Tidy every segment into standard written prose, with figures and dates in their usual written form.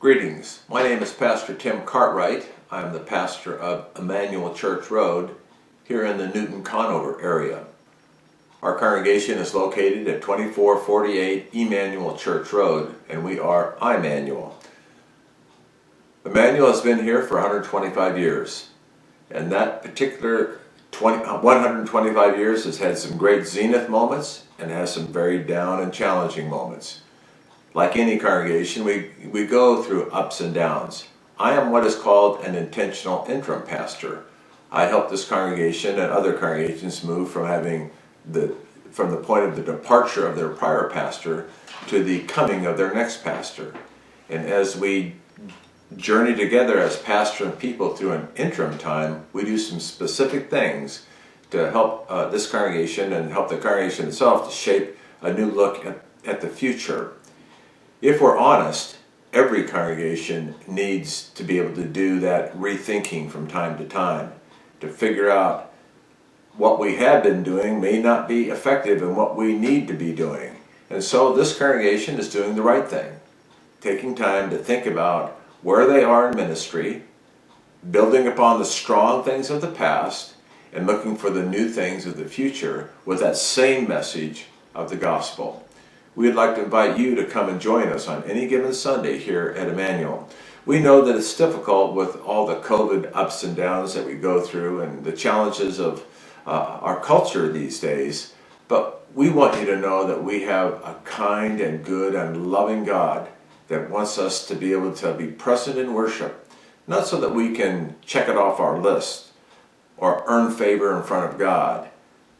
Greetings. My name is Pastor Tim Cartwright. I'm the pastor of Emmanuel Church Road here in the Newton Conover area. Our congregation is located at 2448 Emmanuel Church Road, and we are Immanuel. Emmanuel has been here for 125 years, and that particular 125 years has had some great zenith moments and has some very down and challenging moments. Like any congregation, we go through ups and downs. I am what is called an intentional interim pastor. I help this congregation and other congregations move from the point of the departure of their prior pastor to the coming of their next pastor. And as we journey together as pastor and people through an interim time, we do some specific things to help this congregation and help the congregation itself to shape a new look at the future. If we're honest, every congregation needs to be able to do that rethinking from time to time to figure out what we have been doing may not be effective and what we need to be doing. And so this congregation is doing the right thing, taking time to think about where they are in ministry, building upon the strong things of the past, and looking for the new things of the future with that same message of the gospel. We'd like to invite you to come and join us on any given Sunday here at Emmanuel. We know that it's difficult with all the COVID ups and downs that we go through and the challenges of our culture these days, but we want you to know that we have a kind and good and loving God that wants us to be able to be present in worship, not so that we can check it off our list or earn favor in front of God,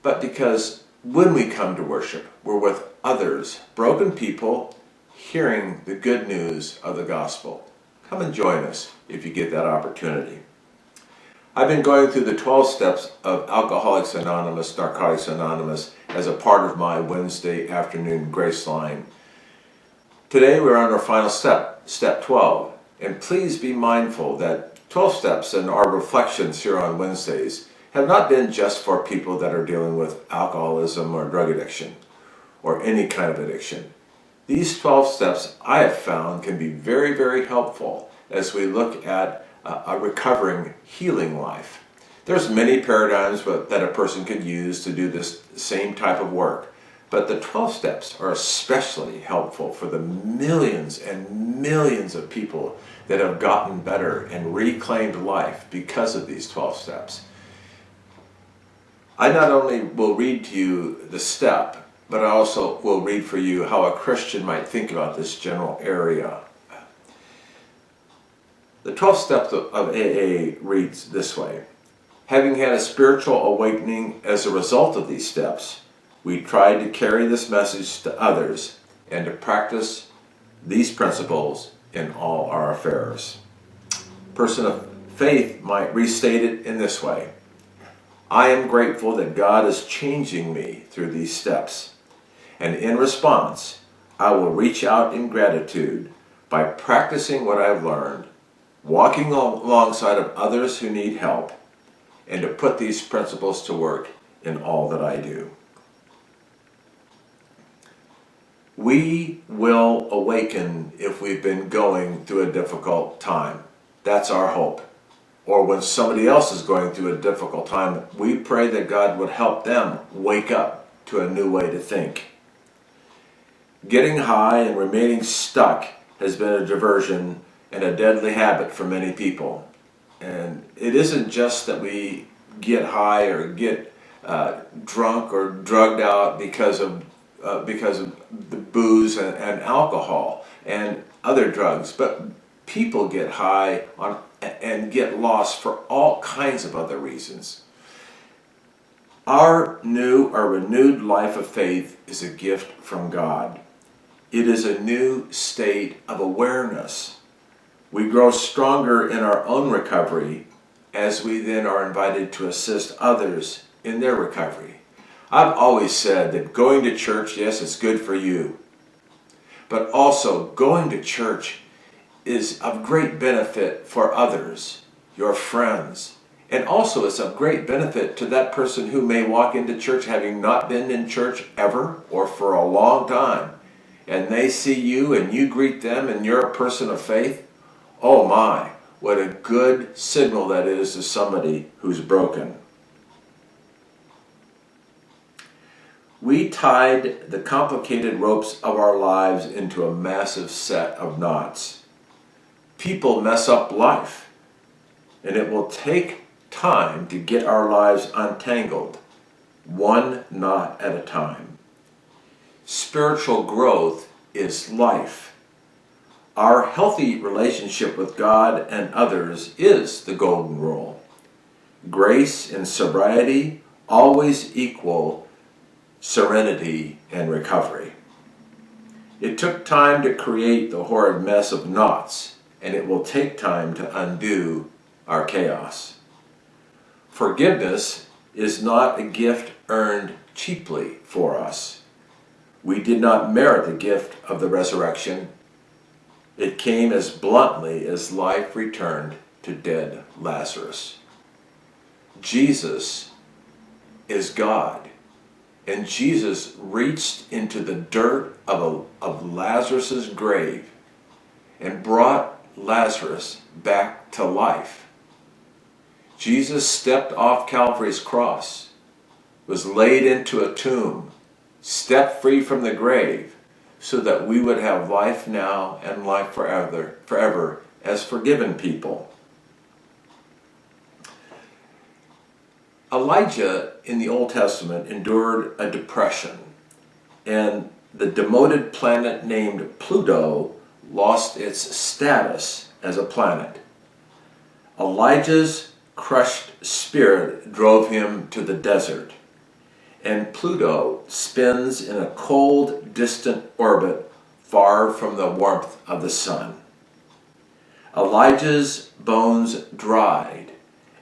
but because when we come to worship, we're with others, broken people, hearing the good news of the gospel. Come and join us if you get that opportunity. I've been going through the 12 steps of Alcoholics Anonymous, Narcotics Anonymous as a part of my Wednesday afternoon Graceline. Today we're on our final step, step 12, and please be mindful that 12 steps and our reflections here on Wednesdays have not been just for people that are dealing with alcoholism or drug addiction or any kind of addiction. These 12 steps I have found can be very, very helpful as we look at a recovering, healing life. There's many paradigms that a person can use to do this same type of work, but the 12 steps are especially helpful for the millions and millions of people that have gotten better and reclaimed life because of these 12 steps. I not only will read to you the step, but I also will read for you how a Christian might think about this general area. The 12th step of AA reads this way: having had a spiritual awakening as a result of these steps, we tried to carry this message to others and to practice these principles in all our affairs. A person of faith might restate it in this way: I am grateful that God is changing me through these steps, and in response, I will reach out in gratitude by practicing what I've learned, walking alongside of others who need help, and to put these principles to work in all that I do. We will awaken if we've been going through a difficult time. That's our hope. Or when somebody else is going through a difficult time, we pray that God would help them wake up to a new way to think. Getting high and remaining stuck has been a diversion and a deadly habit for many people. And it isn't just that we get high or get drunk or drugged out because of the booze and alcohol and other drugs, but people get high and get lost for all kinds of other reasons. Our renewed life of faith is a gift from God. It is a new state of awareness. We grow stronger in our own recovery as we then are invited to assist others in their recovery. I've always said that going to church, yes, it's good for you, but also going to church is of great benefit for others, your friends, and also it's of great benefit to that person who may walk into church having not been in church ever or for a long time, and they see you and you greet them and you're a person of faith. Oh my, what a good signal that is to somebody who's broken. We tied the complicated ropes of our lives into a massive set of knots. People mess up life, and it will take time to get our lives untangled, one knot at a time. Spiritual growth is life. Our healthy relationship with God and others is the golden rule. Grace and sobriety always equal serenity and recovery. It took time to create the horrid mess of knots, and it will take time to undo our chaos. Forgiveness is not a gift earned cheaply for us. We did not merit the gift of the resurrection. It came as bluntly as life returned to dead Lazarus. Jesus is God. And Jesus reached into the dirt of Lazarus' grave and brought Lazarus back to life. Jesus stepped off Calvary's cross, was laid into a tomb, stepped free from the grave, so that we would have life now and life forever as forgiven people. Elijah in the Old Testament endured a depression, and the demoted planet named Pluto lost its status as a planet. Elijah's crushed spirit drove him to the desert, and Pluto spins in a cold, distant orbit far from the warmth of the sun. Elijah's bones dried,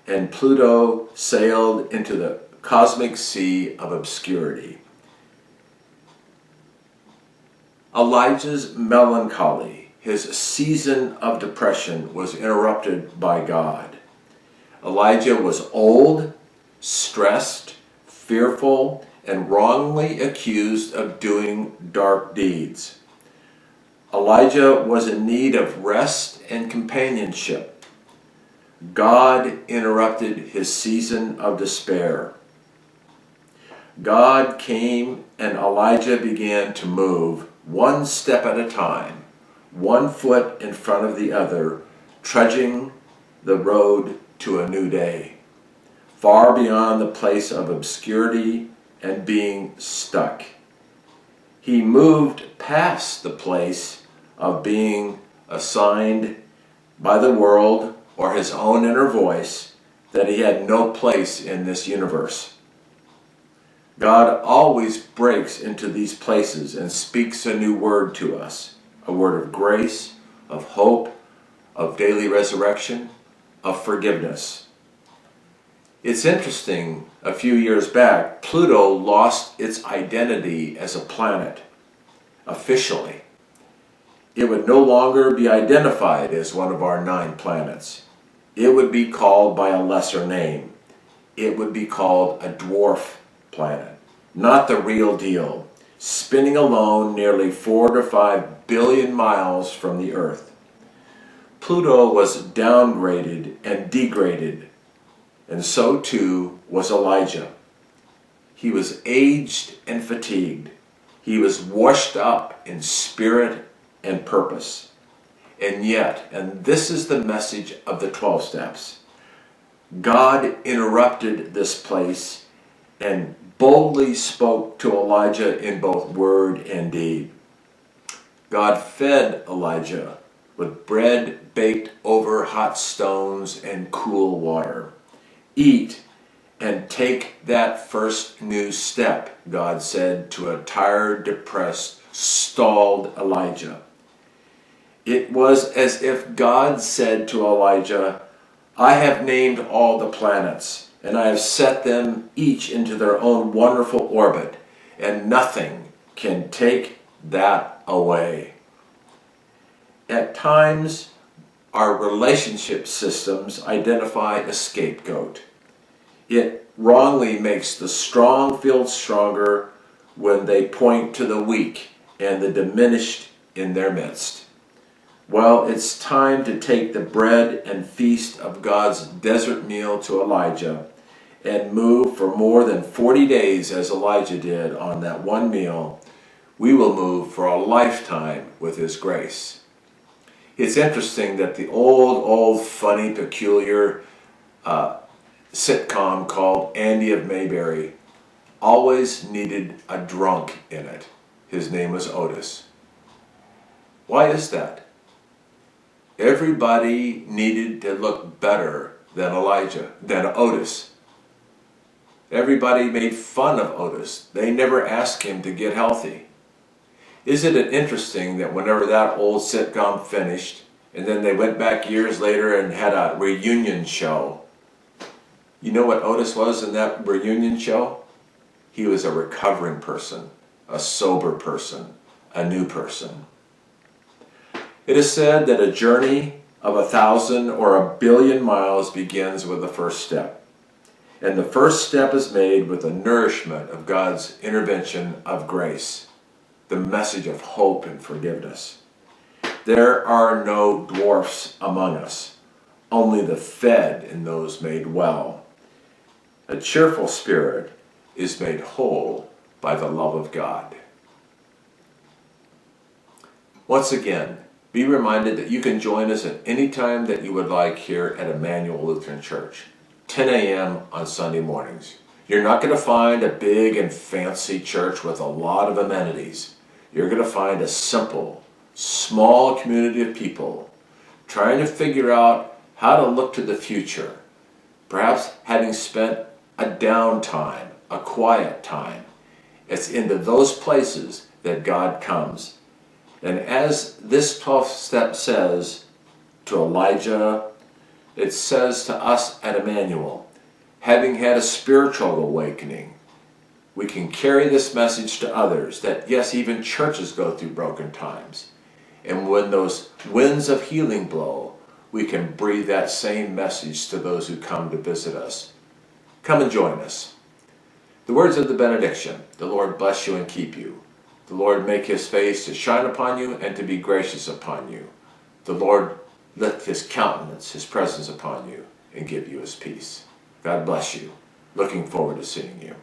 and Pluto sailed into the cosmic sea of obscurity. Elijah's melancholy, his season of depression, was interrupted by God. Elijah was old, stressed, fearful, and wrongly accused of doing dark deeds. Elijah was in need of rest and companionship. God interrupted his season of despair. God came and Elijah began to move one step at a time, one foot in front of the other, trudging the road to a new day, far beyond the place of obscurity and being stuck. He moved past the place of being assigned by the world or his own inner voice that he had no place in this universe. God always breaks into these places and speaks a new word to us, a word of grace, of hope, of daily resurrection, of forgiveness. It's interesting, a few years back, Pluto lost its identity as a planet, officially. It would no longer be identified as one of our 9 planets. It would be called by a lesser name. It would be called a dwarf planet, not the real deal, spinning alone nearly 4 to 5 billion miles from the Earth. Pluto was downgraded and degraded, and so too was Elijah. He was aged and fatigued. He was washed up in spirit and purpose. And yet, and this is the message of the 12 steps, God interrupted this place and boldly spoke to Elijah in both word and deed. God fed Elijah with bread baked over hot stones and cool water. Eat and take that first new step, God said to a tired, depressed, stalled Elijah. It was as if God said to Elijah, I have named all the planets, and I have set them each into their own wonderful orbit, and nothing can take that away. At times, our relationship systems identify a scapegoat. It wrongly makes the strong feel stronger when they point to the weak and the diminished in their midst. Well, it's time to take the bread and feast of God's desert meal to Elijah and move for more than 40 days as Elijah did on that one meal. We will move for a lifetime with his grace. It's interesting that the old, funny, peculiar sitcom called Andy of Mayberry always needed a drunk in it. His name was Otis. Why is that? Everybody needed to look better than Otis. Everybody made fun of Otis. They never asked him to get healthy. Isn't it interesting that whenever that old sitcom finished, and then they went back years later and had a reunion show, you know what Otis was in that reunion show? He was a recovering person, a sober person, a new person. It is said that a journey of 1,000 or 1,000,000,000 miles begins with the first step. And the first step is made with the nourishment of God's intervention of grace, the message of hope and forgiveness. There are no dwarfs among us, only the fed and those made well. A cheerful spirit is made whole by the love of God. Once again, be reminded that you can join us at any time that you would like here at Emmanuel Lutheran Church, 10 a.m. on Sunday mornings. You're not going to find a big and fancy church with a lot of amenities. You're going to find a simple, small community of people trying to figure out how to look to the future, perhaps having spent a downtime, a quiet time. It's into those places that God comes. And as this 12th step says to Elijah, it says to us at Emmanuel, having had a spiritual awakening, we can carry this message to others that yes, even churches go through broken times. And when those winds of healing blow, we can breathe that same message to those who come to visit us. Come and join us. The words of the benediction, the Lord bless you and keep you. The Lord make his face to shine upon you and to be gracious upon you. The Lord lift his countenance, his presence upon you, and give you his peace. God bless you. Looking forward to seeing you.